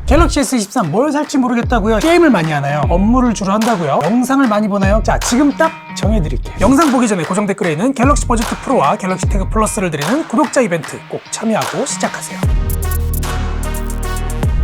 갤럭시 S23 뭘 살지 모르겠다고요? 게임을 많이 하나요? 업무를 주로 한다고요? 영상을 많이 보나요? 자, 지금 딱 정해드릴게요. 영상 보기 전에 고정 댓글에 있는 갤럭시 버즈 2 프로와 갤럭시 태그 플러스를 드리는 구독자 이벤트 꼭 참여하고 시작하세요.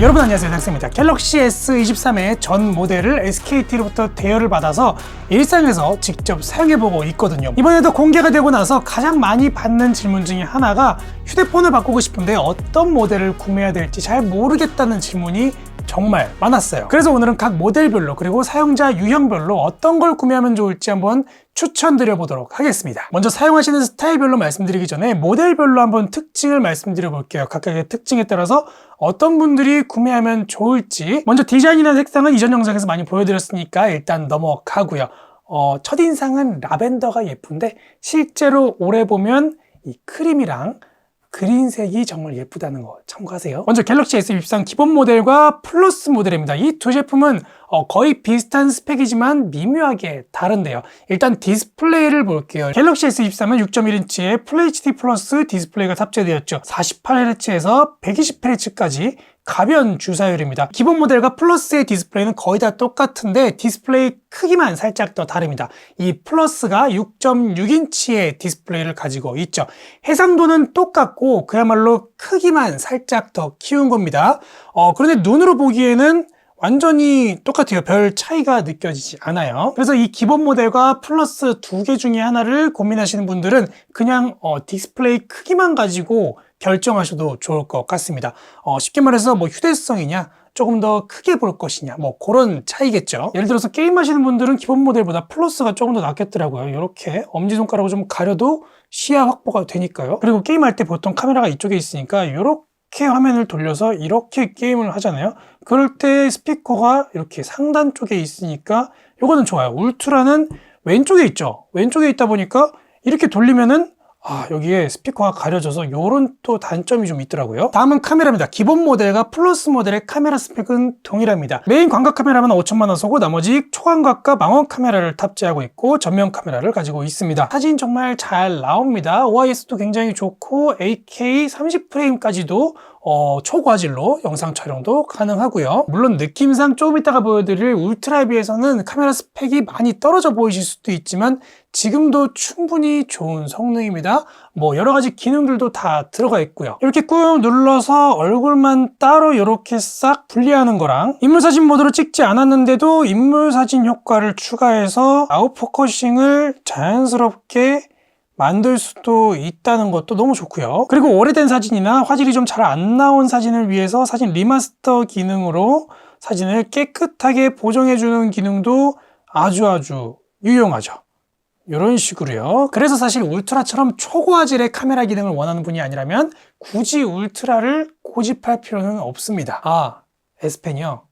여러분 안녕하세요, 닥스입니다. 갤럭시 S23의 전 모델을 SKT로부터 대여를 받아서 일상에서 직접 사용해보고 있거든요. 이번에도 공개가 되고 나서 가장 많이 받는 질문 중에 하나가 휴대폰을 바꾸고 싶은데 어떤 모델을 구매해야 될지 잘 모르겠다는 질문이 정말 많았어요. 그래서 오늘은 각 모델별로 그리고 사용자 유형별로 어떤 걸 구매하면 좋을지 한번 추천드려 보도록 하겠습니다. 먼저 사용하시는 스타일별로 말씀드리기 전에 모델별로 한번 특징을 말씀드려 볼게요. 각각의 특징에 따라서 어떤 분들이 구매하면 좋을지. 먼저 디자인이나 색상은 이전 영상에서 많이 보여드렸으니까 일단 넘어가고요. 첫인상은 라벤더가 예쁜데 실제로 오래 보면 이 크림이랑 그린색이 정말 예쁘다는 거 참고하세요. 먼저 갤럭시 S23 기본 모델과 플러스 모델입니다. 이 두 제품은 거의 비슷한 스펙이지만 미묘하게 다른데요. 일단 디스플레이를 볼게요. 갤럭시 S23은 6.1인치의 FHD 플러스 디스플레이가 탑재되었죠. 48Hz에서 120Hz까지 가변 주사율입니다. 기본 모델과 플러스의 디스플레이는 거의 다 똑같은데 디스플레이 크기만 살짝 더 다릅니다. 이 플러스가 6.6인치의 디스플레이를 가지고 있죠. 해상도는 똑같고 그야말로 크기만 살짝 더 키운 겁니다. 그런데 눈으로 보기에는 완전히 똑같아요. 별 차이가 느껴지지 않아요. 그래서 이 기본 모델과 플러스 두 개 중에 하나를 고민하시는 분들은 그냥 디스플레이 크기만 가지고 결정하셔도 좋을 것 같습니다. 쉽게 말해서 뭐 휴대성이냐 조금 더 크게 볼 것이냐 뭐 그런 차이겠죠. 예를 들어서 게임하시는 분들은 기본 모델보다 플러스가 조금 더 낫겠더라고요. 이렇게 엄지손가락으로 좀 가려도 시야 확보가 되니까요. 그리고 게임할 때 보통 카메라가 이쪽에 있으니까 이렇게 화면을 돌려서 이렇게 게임을 하잖아요. 그럴 때 스피커가 이렇게 상단 쪽에 있으니까 이거는 좋아요. 울트라는 왼쪽에 있죠. 왼쪽에 있다 보니까 이렇게 돌리면은 여기에 스피커가 가려져서 요런 또 단점이 좀 있더라고요. 다음은 카메라입니다. 기본 모델과 플러스 모델의 카메라 스펙은 동일합니다. 메인 광각 카메라만 5천만 원 쏘고 나머지 초광각과 망원 카메라를 탑재하고 있고 전면 카메라를 가지고 있습니다. 사진 정말 잘 나옵니다. OIS도 굉장히 좋고 8K 30프레임까지도 초과질로 영상 촬영도 가능하고요. 물론 느낌상 조금 이따가 보여드릴 울트라에 비해서는 카메라 스펙이 많이 떨어져 보이실 수도 있지만 지금도 충분히 좋은 성능입니다. 뭐 여러 가지 기능들도 다 들어가 있고요. 이렇게 꾹 눌러서 얼굴만 따로 이렇게 싹 분리하는 거랑 인물사진 모드로 찍지 않았는데도 인물사진 효과를 추가해서 아웃포커싱을 자연스럽게 만들 수도 있다는 것도 너무 좋고요. 그리고 오래된 사진이나 화질이 좀 잘 안 나온 사진을 위해서 사진 리마스터 기능으로 사진을 깨끗하게 보정해주는 기능도 아주 유용하죠. 이런 식으로요. 그래서 사실 울트라처럼 초고화질의 카메라 기능을 원하는 분이 아니라면 굳이 울트라를 고집할 필요는 없습니다. S펜이요.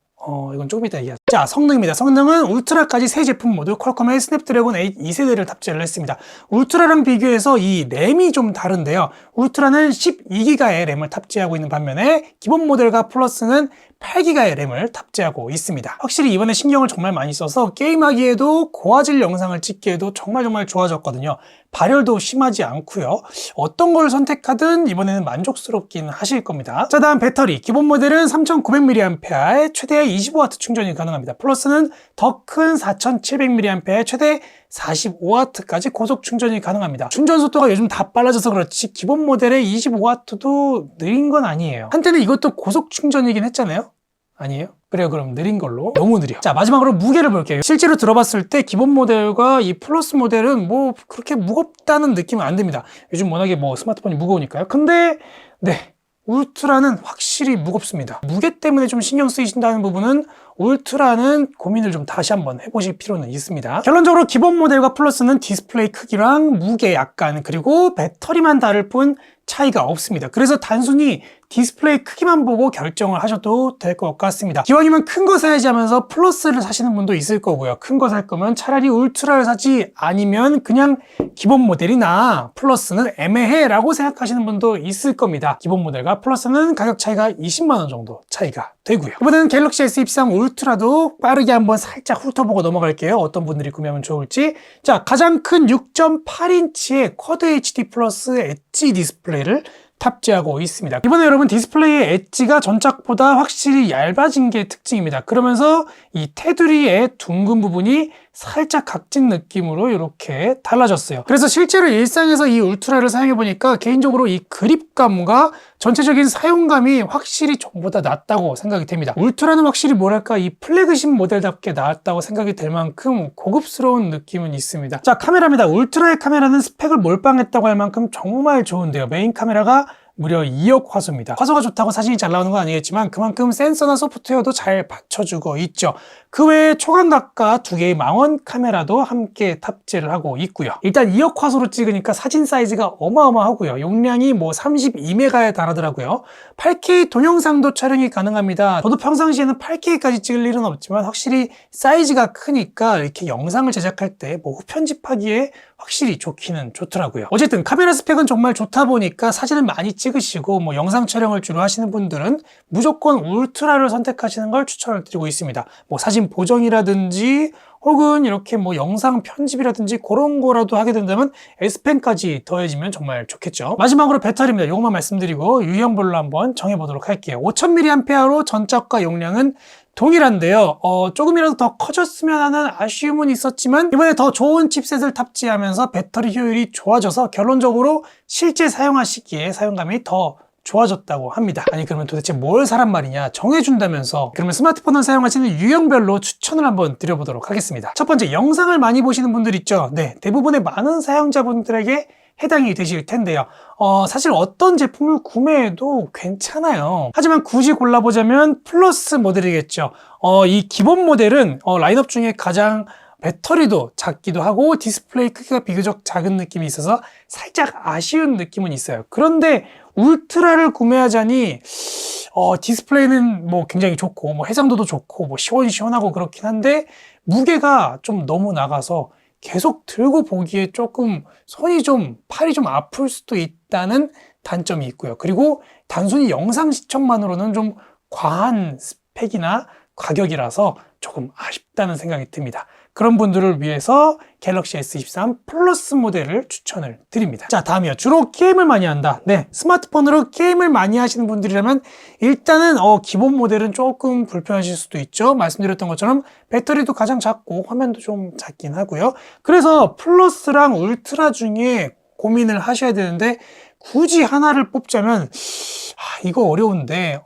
이건 조금 이따 얘기하죠. 자, 성능입니다. 성능은 울트라까지 세 제품 모두 퀄컴의 스냅드래곤 8 2세대를 탑재를 했습니다. 울트라랑 비교해서 이 램이 좀 다른데요. 울트라는 12기가의 램을 탑재하고 있는 반면에 기본 모델과 플러스는 8기가의 램을 탑재하고 있습니다. 확실히 이번에 신경을 정말 많이 써서 게임하기에도 고화질 영상을 찍기에도 정말 좋아졌거든요. 발열도 심하지 않고요. 어떤 걸 선택하든 이번에는 만족스럽긴 하실 겁니다. 자, 다음 배터리. 기본 모델은 3900mAh에 최대 25W 충전이 가능합니다. 플러스는 더 큰 4700mAh에 최대 45W까지 고속 충전이 가능합니다. 충전 속도가 요즘 다 빨라져서 그렇지 기본 모델의 25W도 느린 건 아니에요. 한때는 이것도 고속 충전이긴 했잖아요. 아니에요? 그래요. 그럼 느린 걸로. 너무 느려. 자, 마지막으로 무게를 볼게요. 실제로 들어봤을 때 기본 모델과 이 플러스 모델은 뭐 그렇게 무겁다는 느낌은 안 듭니다. 요즘 워낙에 뭐 스마트폰이 무거우니까요. 근데 울트라는 확실히 무겁습니다. 무게 때문에 좀 신경 쓰이신다는 부분은 울트라는 고민을 좀 다시 한번 해보실 필요는 있습니다. 결론적으로 기본 모델과 플러스는 디스플레이 크기랑 무게 약간 그리고 배터리만 다를 뿐 차이가 없습니다. 그래서 단순히 디스플레이 크기만 보고 결정을 하셔도 될 것 같습니다. 기왕이면 큰 거 사야지 하면서 플러스를 사시는 분도 있을 거고요. 큰 거 살 거면 차라리 울트라를 사지 아니면 그냥 기본 모델이나 플러스는 애매해 라고 생각하시는 분도 있을 겁니다. 기본 모델과 플러스는 가격 차이가 20만 원 정도 차이가 되고요. 이번에는 갤럭시 S23 울트라도 빠르게 한번 살짝 훑어보고 넘어갈게요. 어떤 분들이 구매하면 좋을지. 자, 가장 큰 6.8인치의 쿼드 HD 플러스 엣지 디스플레이를 탑재하고 있습니다. 이번에 여러분 디스플레이의 엣지가 전작보다 확실히 얇아진 게 특징입니다. 그러면서 이 테두리의 둥근 부분이 살짝 각진 느낌으로 이렇게 달라졌어요. 그래서 실제로 일상에서 이 울트라를 사용해 보니까 개인적으로 이 그립감과 전체적인 사용감이 확실히 전보다 낫다고 생각이 됩니다. 울트라는 확실히 뭐랄까 이 플래그십 모델답게 나았다고 생각이 될 만큼 고급스러운 느낌은 있습니다. 자, 카메라입니다. 울트라의 카메라는 스펙을 몰빵했다고 할 만큼 정말 좋은데요. 메인 카메라가 무려 2억 화소입니다. 화소가 좋다고 사진이 잘 나오는 건 아니겠지만 그만큼 센서나 소프트웨어도 잘 받쳐주고 있죠. 그 외에 초광각과 2개의 망원 카메라도 함께 탑재를 하고 있고요. 일단 2억 화소로 찍으니까 사진 사이즈가 어마어마하고요. 용량이 뭐 32메가에 달하더라고요. 8K 동영상도 촬영이 가능합니다. 저도 평상시에는 8K까지 찍을 일은 없지만 확실히 사이즈가 크니까 이렇게 영상을 제작할 때 뭐 편집하기에 확실히 좋기는 좋더라고요. 어쨌든 카메라 스펙은 정말 좋다 보니까 사진을 많이 찍으시고 뭐 영상 촬영을 주로 하시는 분들은 무조건 울트라를 선택하시는 걸 추천을 드리고 있습니다. 뭐 사진 보정이라든지 혹은 이렇게 뭐 영상 편집이라든지 그런 거라도 하게 된다면 S펜까지 더해지면 정말 좋겠죠. 마지막으로 배터리입니다. 이것만 말씀드리고 유형별로 한번 정해보도록 할게요. 5000mAh로 전작과 용량은 동일한데요. 조금이라도 더 커졌으면 하는 아쉬움은 있었지만 이번에 더 좋은 칩셋을 탑재하면서 배터리 효율이 좋아져서 결론적으로 실제 사용하시기에 사용감이 더 좋아졌다고 합니다. 아니 그러면 도대체 뭘 사란 말이냐 정해준다면서. 그러면 스마트폰을 사용하시는 유형별로 추천을 한번 드려보도록 하겠습니다. 첫 번째, 영상을 많이 보시는 분들 있죠. 네, 대부분의 많은 사용자분들에게 해당이 되실 텐데요. 사실 어떤 제품을 구매해도 괜찮아요. 하지만 굳이 골라보자면 플러스 모델이겠죠. 이 기본 모델은 라인업 중에 가장 배터리도 작기도 하고 디스플레이 크기가 비교적 작은 느낌이 있어서 살짝 아쉬운 느낌은 있어요. 그런데 울트라를 구매하자니 디스플레이는 뭐 굉장히 좋고 뭐 해상도도 좋고 뭐 시원시원하고 그렇긴 한데 무게가 좀 너무 나가서 계속 들고 보기에 조금 팔이 좀 아플 수도 있다는 단점이 있고요. 그리고 단순히 영상 시청만으로는 좀 과한 스펙이나 가격이라서 조금 아쉽다는 생각이 듭니다. 그런 분들을 위해서 갤럭시 S23 플러스 모델을 추천을 드립니다. 자, 다음이요. 주로 게임을 많이 한다. 네, 스마트폰으로 게임을 많이 하시는 분들이라면 일단은 기본 모델은 조금 불편하실 수도 있죠. 말씀드렸던 것처럼 배터리도 가장 작고 화면도 좀 작긴 하고요. 그래서 플러스랑 울트라 중에 고민을 하셔야 되는데 굳이 하나를 뽑자면 이거 어려운데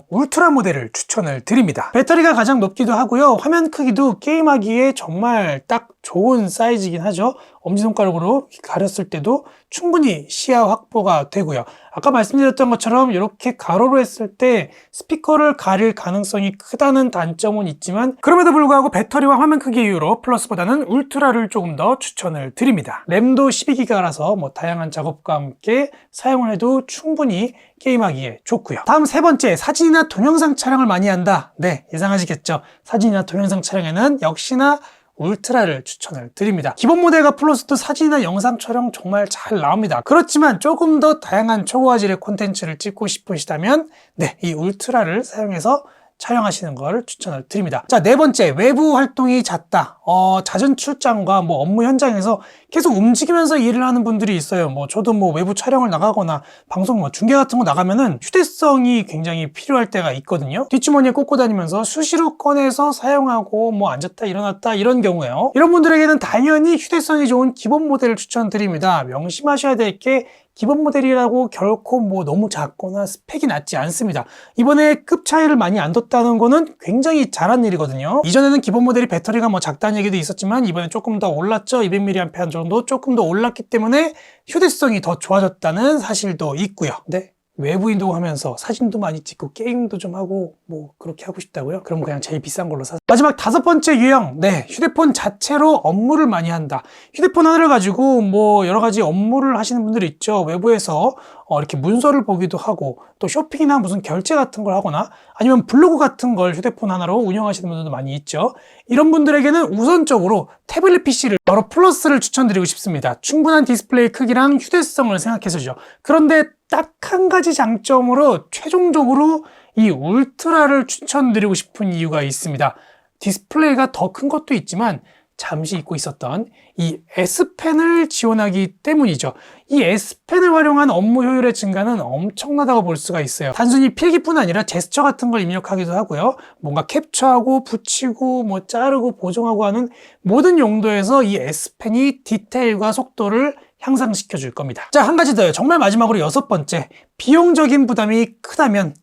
울트라 모델을 추천을 드립니다. 배터리가 가장 높기도 하고요. 화면 크기도 게임하기에 정말 딱 좋은 사이즈이긴 하죠. 엄지손가락으로 가렸을 때도 충분히 시야 확보가 되고요. 아까 말씀드렸던 것처럼 이렇게 가로로 했을 때 스피커를 가릴 가능성이 크다는 단점은 있지만 그럼에도 불구하고 배터리와 화면 크기 이유로 플러스보다는 울트라를 조금 더 추천을 드립니다. 램도 12기가라서 뭐 다양한 작업과 함께 사용을 해도 충분히 게임하기에 좋고요. 다음 세 번째, 사진이나 동영상 촬영을 많이 한다. 네, 예상하시겠죠. 사진이나 동영상 촬영에는 역시나 울트라를 추천을 드립니다. 기본 모델과 플러스도 사진이나 영상 촬영 정말 잘 나옵니다. 그렇지만 조금 더 다양한 초고화질의 콘텐츠를 찍고 싶으시다면 네, 이 울트라를 사용해서 촬영하시는 걸 추천을 드립니다. 자, 네 번째, 외부 활동이 잦다. 잦은 출장과 뭐 업무 현장에서 계속 움직이면서 일을 하는 분들이 있어요. 뭐 저도 뭐 외부 촬영을 나가거나 방송 뭐 중계 같은 거 나가면은 휴대성이 굉장히 필요할 때가 있거든요. 뒷주머니에 꽂고 다니면서 수시로 꺼내서 사용하고 뭐 앉았다 일어났다 이런 경우에요. 이런 분들에게는 당연히 휴대성이 좋은 기본 모델을 추천드립니다. 명심하셔야 될 게 기본 모델이라고 결코 뭐 너무 작거나 스펙이 낮지 않습니다. 이번에 급 차이를 많이 안 뒀다는 거는 굉장히 잘한 일이거든요. 이전에는 기본 모델이 배터리가 뭐 작다는 얘기도 있었지만 이번에 조금 더 올랐죠. 200mAh 정도 조금 더 올랐기 때문에 휴대성이 더 좋아졌다는 사실도 있고요. 네. 외부인도 하면서 사진도 많이 찍고 게임도 좀 하고 뭐 그렇게 하고 싶다고요? 그럼 그냥 제일 비싼 걸로 사세요. 마지막 다섯 번째 유형, 네, 휴대폰 자체로 업무를 많이 한다. 휴대폰 하나를 가지고 뭐 여러 가지 업무를 하시는 분들이 있죠. 외부에서 이렇게 문서를 보기도 하고 또 쇼핑이나 무슨 결제 같은 걸 하거나 아니면 블로그 같은 걸 휴대폰 하나로 운영하시는 분들도 많이 있죠. 이런 분들에게는 우선적으로 태블릿 PC를 바로 플러스를 추천드리고 싶습니다. 충분한 디스플레이 크기랑 휴대성을 생각해서죠. 그런데 딱 한 가지 장점으로 최종적으로 이 울트라를 추천드리고 싶은 이유가 있습니다. 디스플레이가 더 큰 것도 있지만 잠시 잊고 있었던 이 S펜을 지원하기 때문이죠. 이 S펜을 활용한 업무 효율의 증가는 엄청나다고 볼 수가 있어요. 단순히 필기뿐 아니라 제스처 같은 걸 입력하기도 하고요. 뭔가 캡처하고 붙이고 뭐 자르고 보정하고 하는 모든 용도에서 이 S펜이 디테일과 속도를 향상시켜 줄 겁니다. 자, 한 가지 더요. 정말 마지막으로 6번째. 비용적인 부담이 크다면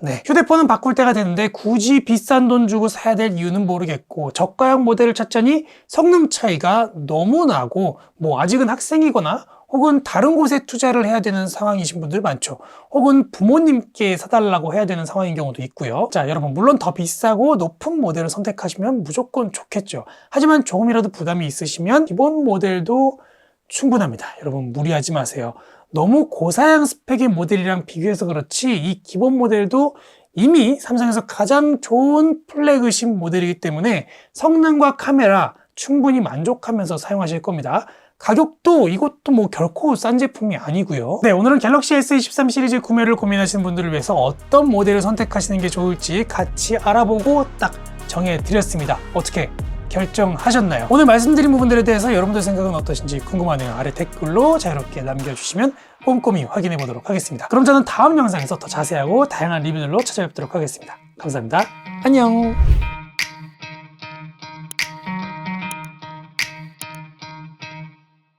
네. 휴대폰은 바꿀 때가 됐는데 굳이 비싼 돈 주고 사야 될 이유는 모르겠고 저가형 모델을 찾자니 성능 차이가 너무 나고 뭐 아직은 학생이거나 혹은 다른 곳에 투자를 해야 되는 상황이신 분들 많죠. 혹은 부모님께 사달라고 해야 되는 상황인 경우도 있고요. 자, 여러분 물론 더 비싸고 높은 모델을 선택하시면 무조건 좋겠죠. 하지만 조금이라도 부담이 있으시면 기본 모델도 충분합니다. 여러분 무리하지 마세요. 너무 고사양 스펙의 모델이랑 비교해서 그렇지 이 기본 모델도 이미 삼성에서 가장 좋은 플래그십 모델이기 때문에 성능과 카메라 충분히 만족하면서 사용하실 겁니다. 가격도 이것도 뭐 결코 싼 제품이 아니고요. 네, 오늘은 갤럭시 S23 시리즈 구매를 고민하시는 분들을 위해서 어떤 모델을 선택하시는 게 좋을지 같이 알아보고 딱 정해드렸습니다. 어떻게 결정하셨나요? 오늘 말씀드린 부분들에 대해서 여러분들 생각은 어떠신지 궁금하네요. 아래 댓글로 자유롭게 남겨주시면 꼼꼼히 확인해 보도록 하겠습니다. 그럼 저는 다음 영상에서 더 자세하고 다양한 리뷰들로 찾아뵙도록 하겠습니다. 감사합니다. 안녕.